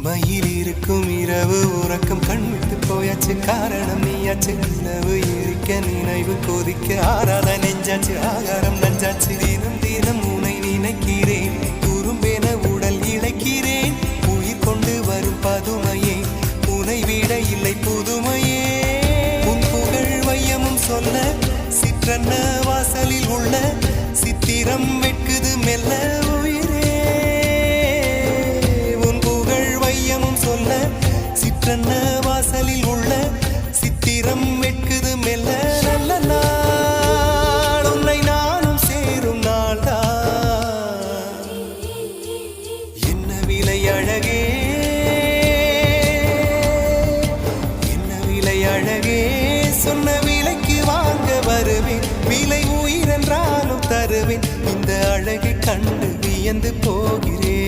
மயில் இருக்கும் இரவு உறக்கம் கண்விட்டு போயாச்சு காரணம் நீயாச்சு நிலவு எரிக்க நினைவு கொதிக்க ஆறாத நெஞ்சாச்சு ஆகாரம் நஞ்சாச்சு தினம் தினம் உனை நினைக்கிறேன் குறும்பென உடல் இழைக்கிறேன் உயிர் கொண்டு வரும் பதுமையே உனை விட இல்லை புதுமையே உன் புகழ் வையமும் சொல்ல சிற்றன்ன வாசலில் உள்ள சித்திரம் வெட்குது மெல்ல உயிரே உன் புகழ் வையமும் சொல்ல சிற்றன்ன வாசலில் உள்ள சித்திரம் வெட்குது மெல்ல நல்ல நாள் உன்னை நானும் சேரும் நாள்தான் என்ன விலை அழகே என்ன விலை அழகே சொன்ன விலைக்கு வாங்க வருவேன் விலை உயிரென்றாலும் தருவேன் இந்த அழகை கண்டு வியந்து போகிறேன்